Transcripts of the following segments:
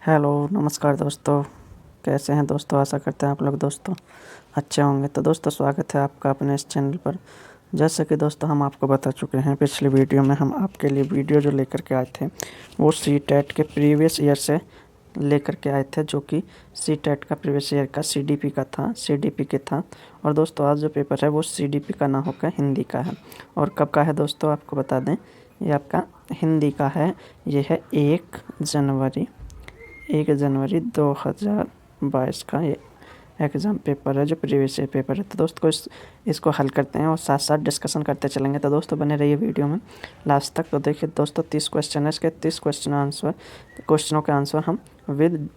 Hello नमस्कार दोस्तों। कैसे हैं दोस्तों? आशा करते हैं आप लोग दोस्तों अच्छे होंगे। तो दोस्तों स्वागत है आपका अपने इस चैनल पर। जैसे कि दोस्तों हम आपको बता चुके हैं पिछली वीडियो में, हम आपके लिए वीडियो जो लेकर के आए थे वो सी टेट के प्रीवियस ईयर से लेकर के आए थे, जो कि सी टेट का प्रीवियस ईयर का सीडीपी का था, सीडीपी के था। और दोस्तों आज जो पेपर है वो सीडीपी का ना होकर हिंदी का है। और कब का है दोस्तों आपको बता दें, ये आपका हिंदी का है। ये है 1 जनवरी 2022 का ये एग्ज़ाम पेपर है, जो प्रीवियस ईयर पेपर है। तो दोस्तों इसको हल करते हैं और साथ साथ डिस्कशन करते चलेंगे। तो दोस्तों बने रहिए वीडियो में लास्ट तक। तो देखिए दोस्तों 30 क्वेश्चन है, इसके 30 क्वेश्चनों के आंसर हम विद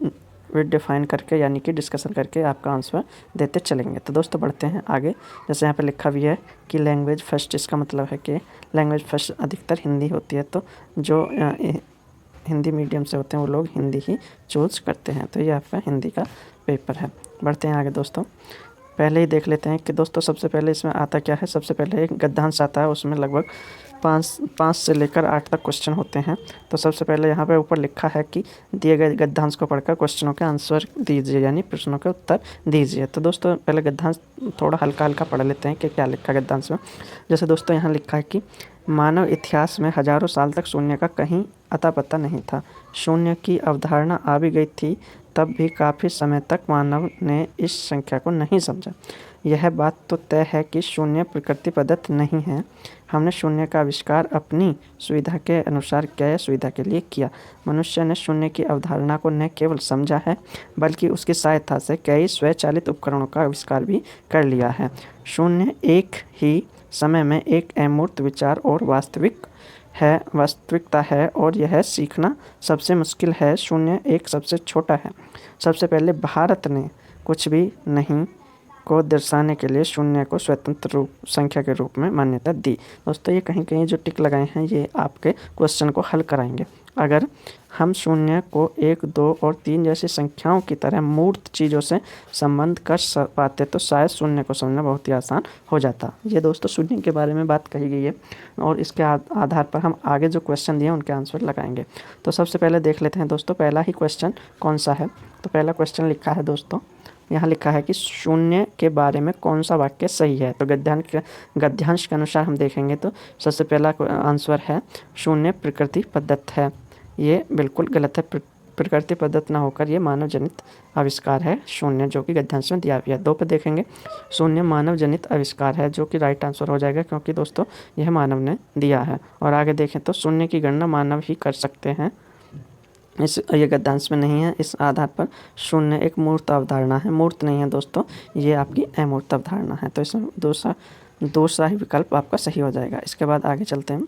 डिफाइन करके यानी कि डिस्कशन करके आपका आंसर देते चलेंगे। तो दोस्तों बढ़ते हैं आगे। जैसे यहाँ पे लिखा भी है कि लैंग्वेज फर्स्ट, इसका मतलब है कि लैंग्वेज फर्स्ट अधिकतर हिंदी होती है। तो जो हिंदी मीडियम से होते हैं वो लोग हिंदी ही चूज़ करते हैं। तो ये आपका हिंदी का पेपर है। बढ़ते हैं आगे दोस्तों। पहले ही देख लेते हैं कि दोस्तों सबसे पहले इसमें आता क्या है। सबसे पहले एक गद्यांश आता है, उसमें लगभग पाँच से लेकर 8 तक क्वेश्चन होते हैं। तो सबसे पहले यहाँ पे ऊपर लिखा है कि दिए गए गद्यांश को पढ़कर क्वेश्चनों के आंसर दीजिए, यानी प्रश्नों के उत्तर दीजिए। तो दोस्तों पहले गद्यांश थोड़ा हल्का हल्का पढ़ लेते हैं कि क्या लिखा है गद्यांश में। जैसे दोस्तों यहाँ लिखा है कि मानव इतिहास में हजारों साल तक शून्य का कहीं अता पता नहीं था। शून्य की अवधारणा आ भी गई थी, तब भी काफ़ी समय तक मानव ने इस संख्या को नहीं समझा। यह बात तो तय है कि शून्य प्रकृति प्रदत्त नहीं है। हमने शून्य का आविष्कार अपनी सुविधा के अनुसार क्या सुविधा के लिए किया। मनुष्य ने शून्य की अवधारणा को न केवल समझा है, बल्कि उसकी सहायता से कई स्वचालित उपकरणों का आविष्कार भी कर लिया है। शून्य एक ही समय में एक अमूर्त विचार और वास्तविकता है, और यह सीखना सबसे मुश्किल है। शून्य एक सबसे छोटा है। सबसे पहले भारत ने कुछ भी नहीं को दर्शाने के लिए शून्य को स्वतंत्र रूप संख्या के रूप में मान्यता दी। दोस्तों ये कहीं कहीं जो टिक लगाए हैं ये आपके क्वेश्चन को हल कराएंगे। अगर हम शून्य को 1, 2 और 3 जैसी संख्याओं की तरह मूर्त चीज़ों से संबंध कर पाते तो शायद शून्य को समझना बहुत ही आसान हो जाता। ये दोस्तों शून्य के बारे में बात कही गई है, और इसके आधार पर हम आगे जो क्वेश्चन दिए उनके आंसर लगाएंगे। तो सबसे पहले देख लेते हैं दोस्तों पहला ही क्वेश्चन कौन सा है। तो पहला क्वेश्चन लिखा है दोस्तों, यहाँ लिखा है कि शून्य के बारे में कौन सा वाक्य सही है। तो गद्यांश के अनुसार हम देखेंगे तो सबसे पहला आंसर है शून्य प्रकृति प्रदत्त है। ये बिल्कुल गलत है। प्रकृति प्रदत्त ना होकर ये मानव जनित आविष्कार है शून्य, जो कि गद्यांश में दिया गया है। 2 पे देखेंगे, शून्य मानव जनित आविष्कार है, जो कि राइट आंसर हो जाएगा, क्योंकि दोस्तों यह मानव ने दिया है। और आगे देखें तो शून्य की गणना मानव ही कर सकते हैं, ये गद्यांश में नहीं है। इस आधार पर शून्य एक मूर्त अवधारणा है, मूर्त नहीं है दोस्तों, ये आपकी अमूर्त अवधारणा है। तो इसमें दूसरा ही विकल्प आपका सही हो जाएगा। इसके बाद आगे चलते हैं,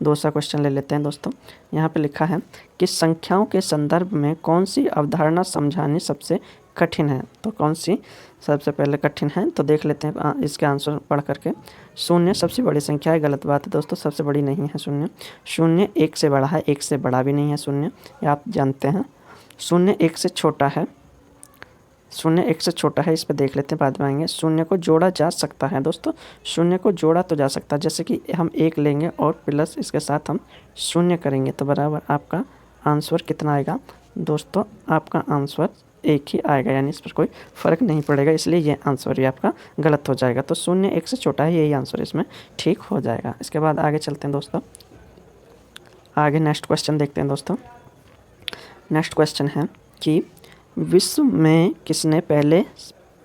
दूसरा क्वेश्चन ले लेते हैं दोस्तों। यहाँ पे लिखा है कि संख्याओं के संदर्भ में कौन सी अवधारणा समझानी सबसे कठिन है। तो कौन सी सबसे पहले कठिन है, तो देख लेते हैं इसके आंसर पढ़ करके। शून्य सबसे बड़ी संख्या है, गलत बात है दोस्तों, सबसे बड़ी नहीं है शून्य। शून्य 1 से बड़ा है, 1 से बड़ा भी नहीं है शून्य, ये आप जानते हैं। शून्य 1 से छोटा है, शून्य 1 से छोटा है, इस पर देख लेते हैं, बाद में आएंगे। शून्य को जोड़ा जा सकता है दोस्तों, शून्य को जोड़ा तो जा सकता है, जैसे कि हम 1 लेंगे और प्लस इसके साथ हम शून्य करेंगे तो बराबर आपका आंसर कितना आएगा दोस्तों, आपका आंसर 1 ही आएगा, यानी इस पर कोई फ़र्क नहीं पड़ेगा, इसलिए ये आंसर ही आपका गलत हो जाएगा। तो शून्य 1 से छोटा है, यही आंसर इसमें ठीक हो जाएगा। इसके बाद आगे चलते हैं दोस्तों, आगे नेक्स्ट क्वेश्चन देखते हैं दोस्तों। नेक्स्ट क्वेश्चन है कि विश्व में किसने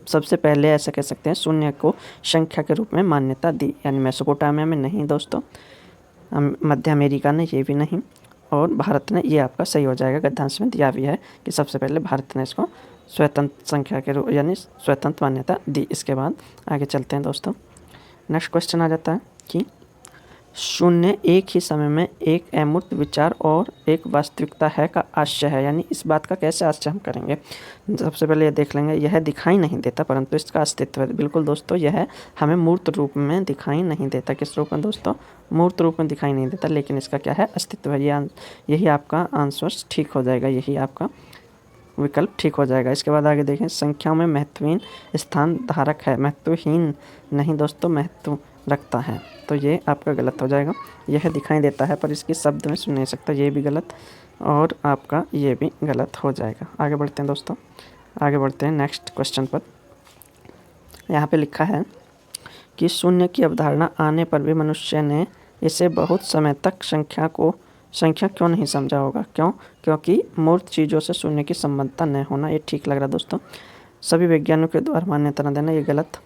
सबसे पहले ऐसा कह सकते हैं शून्य को संख्या के रूप में मान्यता दी। यानी मेसोपोटामिया में नहीं दोस्तों, मध्य अमेरिका ने, ये भी नहीं, और भारत ने। ये आपका सही हो जाएगा, गद्यांश में दिया भी है कि सबसे पहले भारत ने इसको स्वतंत्र संख्या के रूप यानी स्वतंत्र मान्यता दी। इसके बाद आगे चलते हैं दोस्तों। नेक्स्ट क्वेश्चन आ जाता है कि शून्य एक ही समय में एक अमूर्त विचार और एक वास्तविकता है का आश्चर्य है। यानी इस बात का कैसे आश्चर्य हम करेंगे, सबसे पहले ये देख लेंगे। यह दिखाई नहीं देता परंतु इसका अस्तित्व है। बिल्कुल दोस्तों, यह हमें मूर्त रूप में दिखाई नहीं देता। किस रूप में दोस्तों? मूर्त रूप में दिखाई नहीं देता, लेकिन इसका क्या है, अस्तित्व है। यही आपका आंसर ठीक हो जाएगा, यही आपका विकल्प ठीक हो जाएगा। इसके बाद आगे देखें, संख्याओं में महत्वहीन स्थान धारक है। महत्वहीन नहीं दोस्तों, महत्व रखता है, तो ये आपका गलत हो जाएगा। यह दिखाई देता है पर इसकी शब्द में सुन नहीं सकता, ये भी गलत। और आपका ये भी गलत हो जाएगा। आगे बढ़ते हैं दोस्तों, आगे बढ़ते हैं नेक्स्ट क्वेश्चन पर। यहाँ पे लिखा है कि शून्य की अवधारणा आने पर भी मनुष्य ने इसे बहुत समय तक संख्या क्यों नहीं समझा होगा। क्यों? क्योंकि मूर्त चीज़ों से शून्य की संबंधता न होना। ये ठीक लग रहा है दोस्तों। सभी वैज्ञानिकों के द्वारा मान्यता न देना, ये गलत।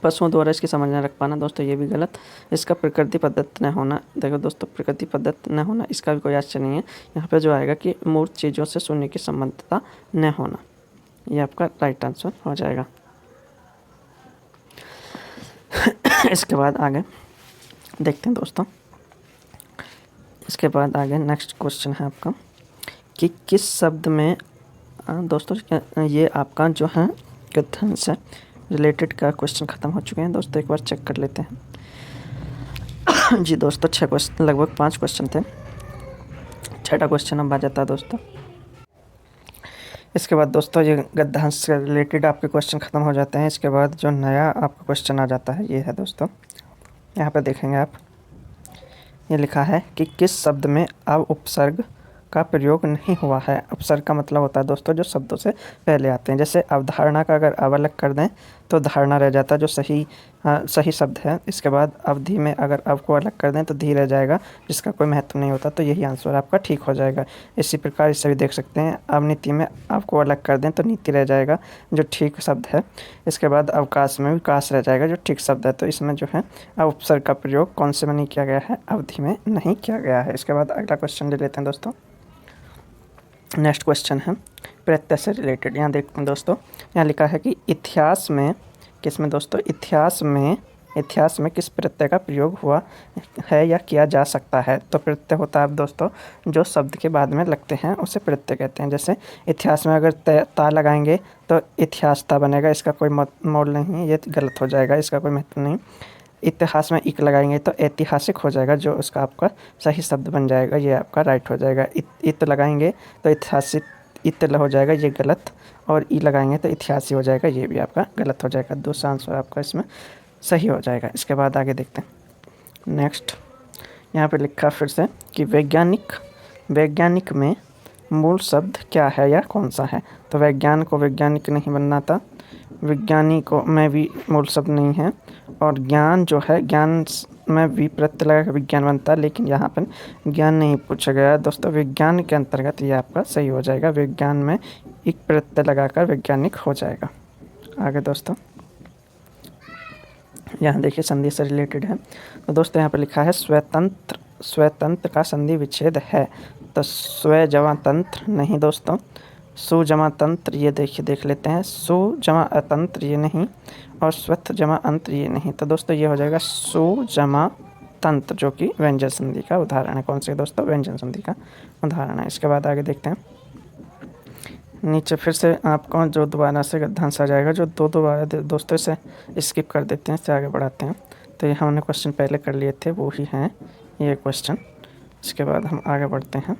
पशुओं द्वारा इसकी समझ न रख पाना, दोस्तों ये भी गलत। इसका प्रकृति प्रदत्त न होना, देखो दोस्तों प्रकृति प्रदत्त न होना, इसका भी कोई आश्चर्य नहीं है। यहाँ पे जो आएगा कि मूर्त चीज़ों से शून्य की संबंधता न होना, ये आपका राइट आंसर हो जाएगा। इसके बाद आगे देखते हैं दोस्तों, इसके बाद आगे नेक्स्ट क्वेश्चन है आपका कि किस शब्द में दोस्तों ये आपका जो है कथन से रिलेटेड का क्वेश्चन ख़त्म हो चुके हैं दोस्तों, एक बार चेक कर लेते हैं। जी दोस्तों 6 क्वेश्चन, लगभग 5 क्वेश्चन थे, 6वां क्वेश्चन अब आ जाता है दोस्तों। इसके बाद दोस्तों ये गद्यांश से रिलेटेड आपके क्वेश्चन ख़त्म हो जाते हैं। इसके बाद जो नया आपका क्वेश्चन आ जाता है ये है दोस्तों, यहाँ पर देखेंगे आप, ये लिखा है कि किस शब्द में अब उपसर्ग का प्रयोग नहीं हुआ है। उपसर्ग का मतलब होता है दोस्तों जो शब्दों से पहले आते हैं। जैसे अवधारणा का अगर अब अलग कर दें तो धारणा रह जाता है जो सही शब्द है। इसके बाद अवधि में अगर अब को अलग कर दें तो धी रह जाएगा जिसका कोई महत्व नहीं होता, तो यही आंसर आपका ठीक हो जाएगा। इसी प्रकार इसे भी देख सकते हैं, अवनीति में अब को अलग कर दें तो नीति रह जाएगा जो ठीक शब्द है। इसके बाद अवकाश में भी काश रह जाएगा जो ठीक शब्द है। तो इसमें जो है अब उपसर्ग का प्रयोग कौन से में नहीं किया गया है, अवधि में नहीं किया गया है। इसके बाद अगला क्वेश्चन ले लेते हैं दोस्तों। नेक्स्ट क्वेश्चन है प्रत्यय से रिलेटेड। यहाँ देखते हैं दोस्तों, यहाँ लिखा है कि इतिहास में किसमें दोस्तों, इतिहास में किस प्रत्यय का प्रयोग हुआ है या किया जा सकता है। तो प्रत्यय होता है दोस्तों जो शब्द के बाद में लगते हैं उसे प्रत्यय कहते हैं। जैसे इतिहास में अगर ता लगाएंगे तो इतिहासता बनेगा, इसका कोई मोल नहीं, ये गलत हो जाएगा, इसका कोई महत्व नहीं। इतिहास में इक लगाएंगे तो ऐतिहासिक हो जाएगा, जो उसका आपका सही शब्द बन जाएगा, ये आपका राइट हो जाएगा। इत लगाएंगे तो ऐतिहासिक इत हो जाएगा, ये गलत। और ई लगाएंगे तो इतिहासी हो जाएगा, ये भी आपका गलत हो जाएगा। दूसरा आंसर आपका इसमें सही हो जाएगा। इसके बाद आगे देखते हैं नेक्स्ट, यहाँ पे लिखा फिर से कि वैज्ञानिक में मूल शब्द क्या है या कौन सा है। तो वैज्ञान को वैज्ञानिक नहीं बनना था, विज्ञानी को में भी मूल शब्द नहीं है, और ज्ञान जो है ज्ञान में भी प्रत्यय लगा विज्ञान बनता है, लेकिन यहाँ पर ज्ञान नहीं पूछा गया दोस्तों। विज्ञान के अंतर्गत ये आपका सही हो जाएगा, विज्ञान में एक प्रत्यय लगाकर वैज्ञानिक हो जाएगा। आगे दोस्तों यहाँ देखिए संधि से रिलेटेड है। तो दोस्तों यहाँ पर लिखा है स्वतंत्र का संधि विच्छेद है। तो स्व जमा तंत्र नहीं दोस्तों, सु जमा तंत्र ये देखिए देख लेते हैं, सु जमा अतंत्र ये नहीं, और स्वथ जमा अंत्र ये नहीं। तो दोस्तों ये हो जाएगा सु जमा तंत्र, जो कि व्यंजन संधि का उदाहरण है। कौन से दोस्तों, व्यंजन संधि का उदाहरण है। इसके बाद आगे देखते हैं, नीचे फिर से आपको जो दोबारा से गद्यांश आ जाएगा, जो दोबारा दोस्तों से स्किप कर देते हैं, इससे आगे बढ़ाते हैं। तो ये हमने क्वेश्चन पहले कर लिए थे, वो ही हैं ये क्वेश्चन। इसके बाद हम आगे बढ़ते हैं,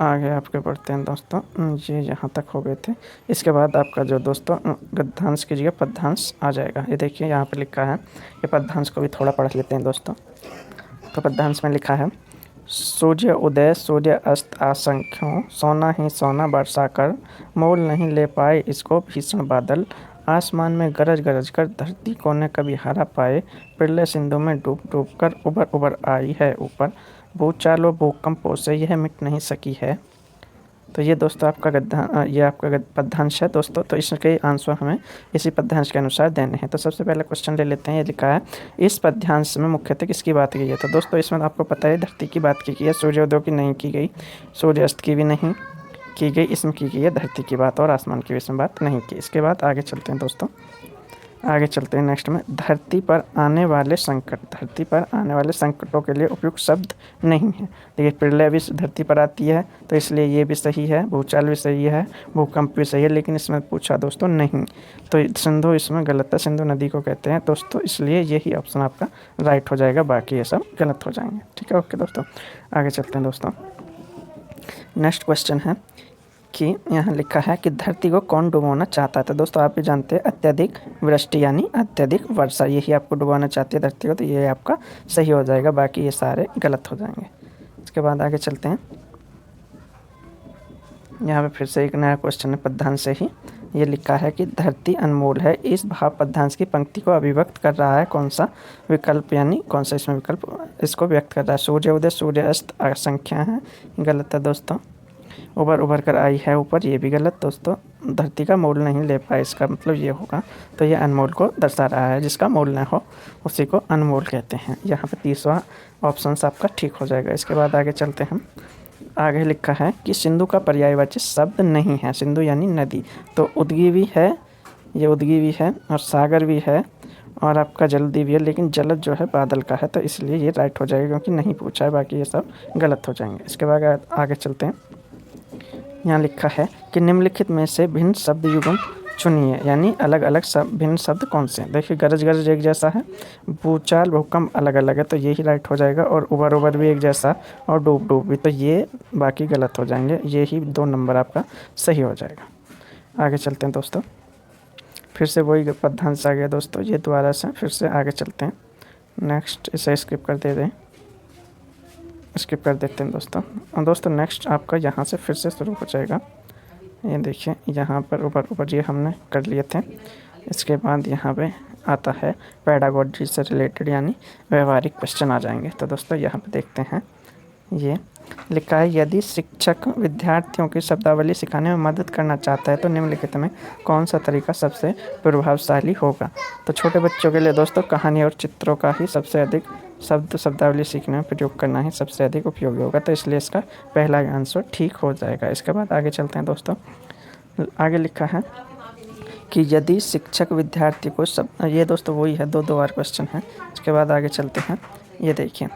आगे आपके बढ़ते हैं दोस्तों, ये यहाँ तक हो गए थे। इसके बाद आपका जो दोस्तों गद्यांश की जगह पद्यांश आ जाएगा। ये देखिए यहाँ पे लिखा है, ये पद्यांश को भी थोड़ा पढ़ लेते हैं दोस्तों। तो पद्यांश में लिखा है, सूर्य उदय सूर्य अस्त असंख्यों, सोना ही सोना बरसा कर, मोल नहीं ले पाए इसको भीषण बादल, आसमान में गरज गरज कर धरती को न कभी हरा पाए, प्रलय सिंधु में डूब डूब कर उबर उबर आई है ऊपर, भूचालो भूकंपों से यह मिट नहीं सकी है। तो ये दोस्तों आपका ये आपका पद्यांश है दोस्तों। तो इसके आंसर हमें इसी पद्यांश के अनुसार देने हैं। तो सबसे पहले क्वेश्चन ले लेते हैं। ये लिखा है, इस पद्यांश में मुख्यतः किसकी बात की गई है। तो दोस्तों इसमें आपको पता है धरती की बात की गई है, सूर्योदय की नहीं की गई, सूर्यास्त की भी नहीं की गई, इसमें की गई है धरती की बात, और आसमान की इसमें बात नहीं की। इसके बाद आगे चलते हैं दोस्तों, आगे चलते हैं नेक्स्ट में, धरती पर आने वाले संकटों के लिए उपयुक्त शब्द नहीं है। देखिए प्रलय भी धरती पर आती है तो इसलिए ये भी सही है, भूचाल भी सही है, भूकंप भी सही है, लेकिन इसमें पूछा दोस्तों नहीं, तो सिंधु इसमें गलत है, सिंधु नदी को कहते हैं दोस्तों, इसलिए यही ऑप्शन आपका राइट हो जाएगा, बाकी ये सब गलत हो जाएंगे। ठीक है, ओके दोस्तों, आगे चलते हैं दोस्तों। नेक्स्ट क्वेश्चन है कि यहाँ लिखा है कि धरती को कौन डुबोना चाहता है। तो दोस्तों आप भी जानते हैं अत्यधिक वृष्टि यानी अत्यधिक वर्षा, यही आपको डुबोना चाहती है धरती को, तो ये आपका सही हो जाएगा, बाकी ये सारे गलत हो जाएंगे। इसके बाद आगे चलते हैं, यहाँ पे फिर से एक नया क्वेश्चन है पद्यांश से ही। ये लिखा है कि धरती अनमोल है, इस भाव पद्यांश की पंक्ति को अभिव्यक्त कर रहा है कौन सा विकल्प, यानी कौन सा इसमें विकल्प इसको व्यक्त कर रहा है। सूर्य उदय सूर्य अस्त असंख्या है, गलत है दोस्तों। उभर उभर कर आई है ऊपर, ये भी गलत दोस्तों। धरती का मोल नहीं ले पाए, इसका मतलब ये होगा, तो ये अनमोल को दर्शा रहा है, जिसका मोल न हो उसी को अनमोल कहते हैं। यहाँ पे तीसरा ऑप्शन आपका ठीक हो जाएगा। इसके बाद आगे चलते हैं। आगे लिखा है कि सिंधु का पर्यायवाची शब्द नहीं है, सिंधु यानी नदी, तो उदगी है, ये उदगी है, और सागर भी है, और आपका जलदी भी है, लेकिन जलद जो है बादल का है, तो इसलिए ये राइट हो जाएगा क्योंकि नहीं पूछा है, बाकी ये सब गलत हो जाएंगे। इसके बाद आगे चलते हैं। यहाँ लिखा है कि निम्नलिखित में से भिन्न शब्द युग्म चुनिए, यानी अलग अलग भिन्न शब्द कौन से हैं। देखिए गरज गरज एक जैसा है, भूचाल भूकंप अलग अलग है, तो ये ही राइट हो जाएगा, और उबर उबर भी एक जैसा, और डूब डूब भी, तो ये बाकी गलत हो जाएंगे, ये ही 2 नंबर आपका सही हो जाएगा। आगे चलते हैं दोस्तों। फिर से वही पद्यांश आ गया दोस्तों, ये दोबारा से फिर से आगे चलते हैं। नेक्स्ट इसे स्किप कर देते हैं दोस्तों। और दोस्तों नेक्स्ट आपका यहाँ से फिर से शुरू हो जाएगा। ये देखिए यहाँ पर ऊपर ऊपर ये हमने कर लिए थे। इसके बाद यहाँ पे आता है पेडागोजी से रिलेटेड, यानी व्यवहारिक क्वेश्चन आ जाएंगे। तो दोस्तों यहाँ पे देखते हैं, ये लिखा है यदि शिक्षक विद्यार्थियों की शब्दावली सिखाने में मदद करना चाहता है तो निम्नलिखित में कौन सा तरीका सबसे प्रभावशाली होगा। तो छोटे बच्चों के लिए दोस्तों कहानी और चित्रों का ही सबसे अधिक शब्दावली सीखने में प्रयोग करना ही सबसे अधिक उपयोगी होगा, तो इसलिए इसका पहला आंसर ठीक हो जाएगा। इसके बाद आगे चलते हैं दोस्तों। आगे लिखा है कि यदि शिक्षक विद्यार्थी को ये दोस्तों वही है, 2 बार क्वेश्चन है। इसके बाद आगे चलते हैं। ये देखिए,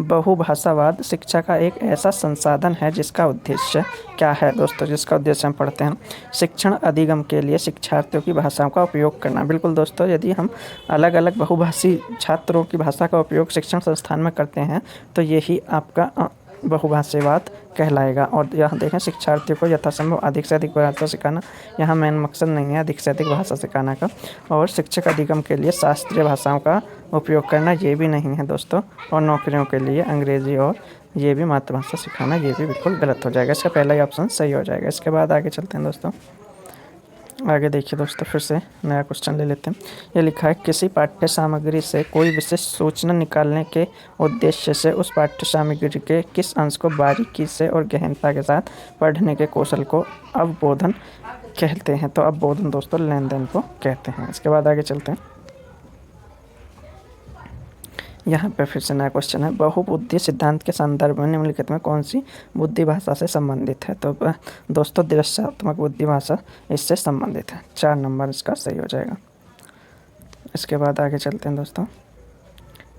बहुभाषावाद शिक्षा का एक ऐसा संसाधन है जिसका उद्देश्य क्या है दोस्तों। जिसका उद्देश्य हम पढ़ते हैं, शिक्षण अधिगम के लिए शिक्षार्थियों की भाषाओं का उपयोग करना। बिल्कुल दोस्तों, यदि हम अलग अलग बहुभाषी छात्रों की भाषा का उपयोग शिक्षण संस्थान में करते हैं तो यही आपका बहुभाषावाद कहलाएगा। और यहाँ देखें, शिक्षार्थियों को यथासंभव अधिक से अधिक भाषा सिखाना, यहाँ मेन मकसद नहीं है अधिक से अधिक भाषा सिखाना का। और शिक्षक अधिगम के लिए शास्त्रीय भाषाओं का उपयोग करना, ये भी नहीं है दोस्तों। और नौकरियों के लिए अंग्रेजी और ये भी मातृभाषा सिखाना, ये भी बिल्कुल गलत हो जाएगा। इसका पहला ही ऑप्शन सही हो जाएगा। इसके बाद आगे चलते हैं दोस्तों। आगे देखिए दोस्तों, फिर से नया क्वेश्चन ले लेते हैं। ये लिखा है किसी पाठ्य सामग्री से कोई विशेष सूचना निकालने के उद्देश्य से उस पाठ्य सामग्री के किस अंश को बारीकी से और गहनता के साथ पढ़ने के कौशल को अवबोधन कहते हैं। तो अवबोधन दोस्तों लेन देन को कहते हैं। इसके बाद आगे चलते हैं। यहाँ पे फिर से नया क्वेश्चन है, बहुबुद्धि सिद्धांत के संदर्भ में निम्नलिखित में कौन सी बुद्धि भाषा से संबंधित है। तो दोस्तों दृश्यात्मक बुद्धि भाषा इससे संबंधित है, 4 नंबर इसका सही हो जाएगा। इसके बाद आगे चलते हैं दोस्तों।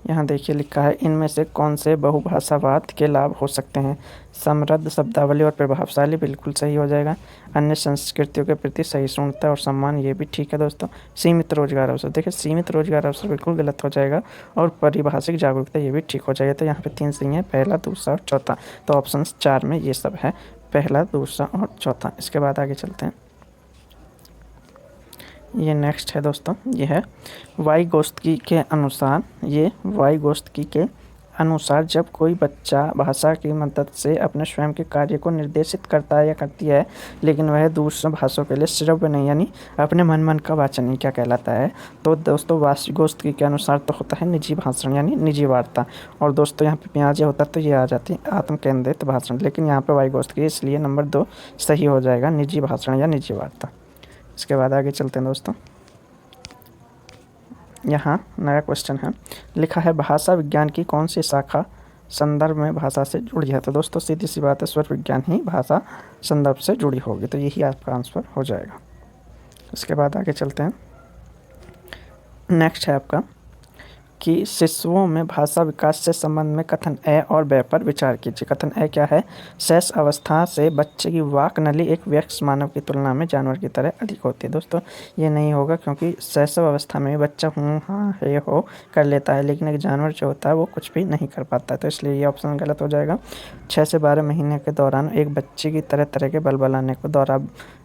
यहाँ देखिए लिखा है इनमें से कौन से बहुभाषावाद के लाभ हो सकते हैं। समृद्ध शब्दावली और प्रभावशाली, बिल्कुल सही हो जाएगा। अन्य संस्कृतियों के प्रति सहिष्णुता और सम्मान, ये भी ठीक है दोस्तों। सीमित रोजगार अवसर, देखिए सीमित रोजगार अवसर बिल्कुल गलत हो जाएगा। और पारिभाषिक जागरूकता, ये भी ठीक हो जाएगा। तो यहाँ पे 3 सही हैं, पहला दूसरा और चौथा। तो ऑप्शन 4 में ये सब है, पहला दूसरा और चौथा। इसके बाद आगे चलते हैं। ये नेक्स्ट है दोस्तों, ये है वाइगोत्स्की के अनुसार, जब कोई बच्चा भाषा की मदद से अपने स्वयं के कार्य को निर्देशित करता है या करती है, लेकिन वह दूसरे भाषाओं के लिए श्रव्य नहीं, यानी अपने मन का वाचन नहीं, क्या कहलाता है। तो दोस्तों वाइगोत्स्की के अनुसार तो होता है निजी भाषण, यानी निजी वार्ता। और दोस्तों यहाँ पे प्याजे होता तो ये आ जाती आत्म केंद्रित भाषण, लेकिन यहाँ पे वाइगोत्स्की, इसलिए नंबर 2 सही हो जाएगा, निजी भाषण या निजी वार्ता। इसके बाद आगे चलते हैं दोस्तों। यहाँ नया क्वेश्चन है, लिखा है भाषा विज्ञान की कौन सी शाखा संदर्भ में भाषा से जुड़ी है। तो दोस्तों सीधी सी बात है, स्वर विज्ञान ही भाषा संदर्भ से जुड़ी होगी, तो यही आपका आंसर हो जाएगा। इसके बाद आगे चलते हैं। नेक्स्ट है आपका कि शिशुओं में भाषा विकास से संबंध में कथन ए और ब पर विचार कीजिए। कथन ए क्या है, शैश अवस्था से बच्चे की वाक नली एक वयस्क मानव की तुलना में जानवर की तरह अधिक होती है। दोस्तों ये नहीं होगा, क्योंकि शैशव अवस्था में बच्चा हूँ हाँ हे हो कर लेता है, लेकिन एक जानवर जो होता है वो कुछ भी नहीं कर पाता है, तो इसलिए ये ऑप्शन गलत हो जाएगा। 6 से 12 महीने के दौरान एक बच्चे की तरह तरह के बल बनाने को दौरा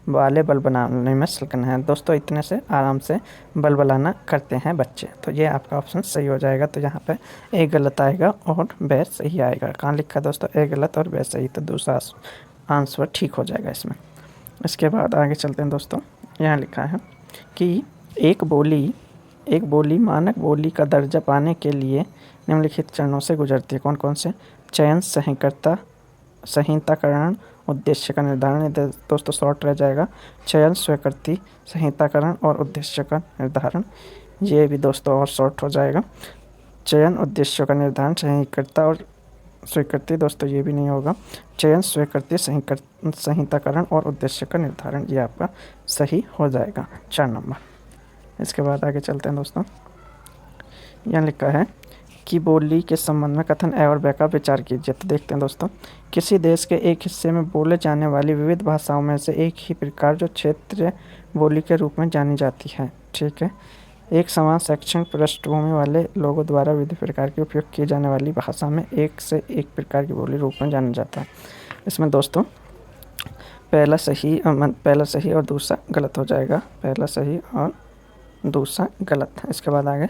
वाले बल बनाने में सक्षम है। दोस्तों इतने से आराम से बल बनाना करते हैं बच्चे, तो ये आपका ऑप्शन सही हो जाएगा। तो यहाँ पे ए गलत आएगा और ब सही आएगा। कहाँ लिखा है दोस्तों, ए गलत और ब सही, तो दूसरा आंसर ठीक हो जाएगा इसमें। इसके बाद आगे चलते हैं दोस्तों। यहाँ लिखा है कि एक बोली मानक बोली का दर्जा पाने के लिए निम्नलिखित चरणों से गुजरती है। कौन कौन से? चयन, संहिताकरण, उद्देश्य का निर्धारण। ये दोस्तों शॉर्ट रह जाएगा। चयन, स्वीकृति, संहिताकरण और उद्देश्य का निर्धारण। ये भी दोस्तों और शॉर्ट हो जाएगा। चयन, उद्देश्यों का निर्धारण, संहिता और स्वीकृति दोस्तों ये भी नहीं होगा। चयन, स्वीकृति, संहिताकरण और उद्देश्य का निर्धारण, ये आपका सही हो जाएगा 4 नंबर। इसके बाद आगे चलते हैं दोस्तों। यहाँ लिखा है कि बोली के संबंध में कथन ए और ब का विचार कीजिए। तो देखते हैं दोस्तों। किसी देश के एक हिस्से में बोले जाने वाली विविध भाषाओं में से एक ही प्रकार जो क्षेत्रीय बोली के रूप में जानी जाती है। ठीक है। एक समान शैक्षणिक पृष्ठभूमि वाले लोगों द्वारा विविध प्रकार की उपयोग की जाने वाली भाषा में एक से एक प्रकार की बोली रूप में जाना जाता है। इसमें दोस्तों पहला सही और दूसरा गलत हो जाएगा। पहला सही और दूसरा गलत है। इसके बाद आगे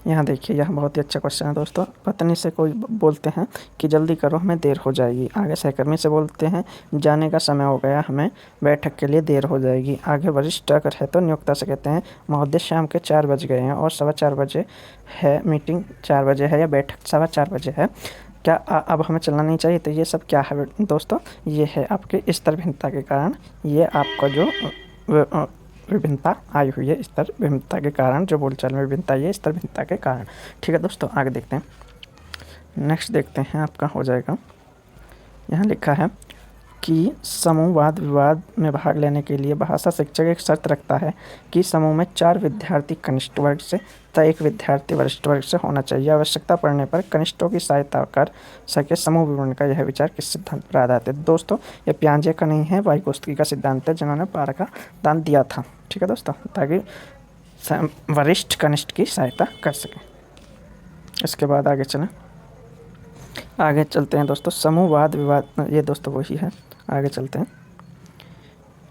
यहाँ देखिए, यह बहुत ही अच्छा क्वेश्चन है दोस्तों। पत्नी से कोई बोलते हैं कि जल्दी करो, हमें देर हो जाएगी। आगे सहकर्मी से बोलते हैं जाने का समय हो गया, हमें बैठक के लिए देर हो जाएगी। आगे वरिष्ठ अगर है तो नियोक्ता से कहते हैं महोदय शाम के 4 बज गए हैं और 4:15 बजे है, मीटिंग 4 बजे है या बैठक 4:15 बजे है, क्या अब हमें चलना नहीं चाहिए? तो ये सब क्या है दोस्तों? ये है आपके स्तर भिन्नता के कारण, ये आपका जो विभिन्नता आई हुई है, स्तर विभिन्नता के कारण, जो बोलचाल में विभिन्नता ये स्तर भिन्नता के कारण। ठीक है दोस्तों, आगे देखते हैं। नेक्स्ट देखते हैं आपका हो जाएगा। यहाँ लिखा है कि समूह वाद विवाद में भाग लेने के लिए भाषा शिक्षक एक शर्त रखता है कि समूह में 4 विद्यार्थी कनिष्ठ वर्ग से तथा 1 विद्यार्थी वरिष्ठ वर्ग से होना चाहिए। आवश्यकता पड़ने पर कनिष्ठों की सहायता कर सके समूह विवरण का यह विचार किस सिद्धांत पर आधारित है? दोस्तों ये पियाजे का नहीं है, वाइगोत्स्की का सिद्धांत है, जिन्होंने 12 का दान दिया था। ठीक है दोस्तों, ताकि वरिष्ठ कनिष्ठ की सहायता कर सकें। इसके बाद आगे चलते हैं दोस्तों। समूह वाद विवाद, ये दोस्तों वही है। आगे चलते हैं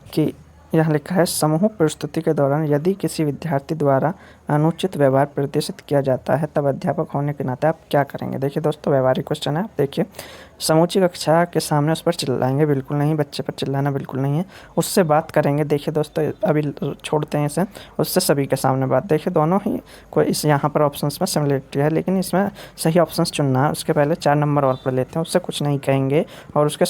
कि यहाँ लिखा है समूह प्रस्तुति के दौरान यदि किसी विद्यार्थी द्वारा अनुचित व्यवहार प्रदर्शित किया जाता है तब अध्यापक होने के नाते आप क्या करेंगे? देखिए दोस्तों, व्यवहारिक क्वेश्चन है। आप देखिए, समूची कक्षा के सामने उस पर चिल्लाएंगे? बिल्कुल नहीं, बच्चे पर चिल्लाना बिल्कुल नहीं है। उससे बात करेंगे। देखिए दोस्तों, अभी छोड़ते हैं इसे, उससे सभी के सामने बात। देखिए दोनों ही कोई इस यहाँ पर ऑप्शंस में सिमिलरिटी है, लेकिन इसमें सही ऑप्शंस चुनना है। उसके पहले 4 नंबर और पढ़ लेते हैं। उससे कुछ नहीं कहेंगे और उसके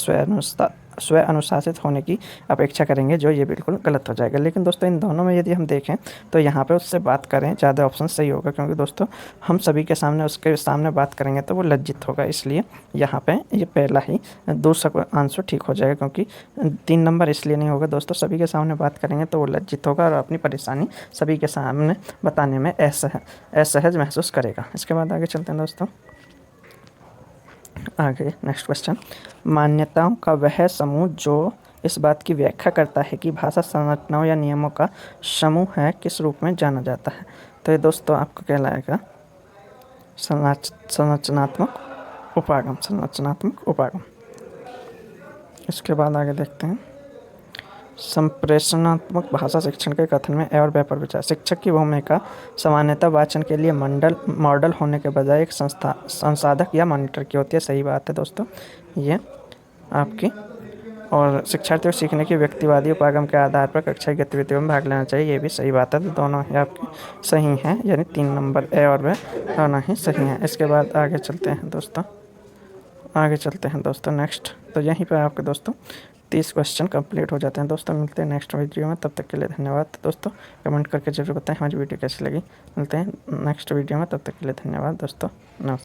स्व अनुशासित होने की अपेक्षा करेंगे, जो ये बिल्कुल गलत हो जाएगा। लेकिन दोस्तों इन दोनों में यदि हम देखें तो यहाँ पे उससे बात करें ज़्यादा ऑप्शन सही होगा, क्योंकि दोस्तों हम सभी के सामने उसके सामने बात करेंगे तो वो लज्जित होगा। इसलिए यहाँ पे ये पहला ही दूसरा आंसर ठीक हो जाएगा, क्योंकि 3 नंबर इसलिए नहीं होगा दोस्तों, सभी के सामने बात करेंगे तो वो लज्जित होगा और अपनी परेशानी सभी के सामने बताने में असहज महसूस करेगा। इसके बाद आगे चलते हैं दोस्तों। आगे नेक्स्ट क्वेश्चन, मान्यताओं का वह समूह जो इस बात की व्याख्या करता है कि भाषा संरचनाओं या नियमों का समूह है किस रूप में जाना जाता है? तो ये दोस्तों आपको कहलाएगा संरचनात्मक उपागम। इसके बाद आगे देखते हैं, संप्रेषणात्मक भाषा शिक्षण के कथन में ए और ब पर विचार। शिक्षक की भूमिका सामान्यतः वाचन के लिए मॉडल होने के बजाय एक संसाधक या मॉनिटर की होती है। सही बात है दोस्तों, ये आपकी। और शिक्षार्थियों को सीखने की व्यक्तिवादी उपागम के आधार पर कक्षा की गतिविधियों में भाग लेना चाहिए, ये भी सही बात है। तो दोनों ही आपके सही हैं, यानी 3 नंबर ए और ब दोनों ही सही हैं। इसके बाद आगे चलते हैं दोस्तों नेक्स्ट। तो यहीं पर आपके दोस्तों 30 क्वेश्चन कंप्लीट हो जाते हैं दोस्तों। मिलते हैं नेक्स्ट वीडियो में, तब तक के लिए धन्यवाद दोस्तों। कमेंट करके जरूर बताएं हमारी वीडियो कैसी लगी। मिलते हैं नेक्स्ट वीडियो में, तब तक के लिए धन्यवाद दोस्तों। नमस्कार।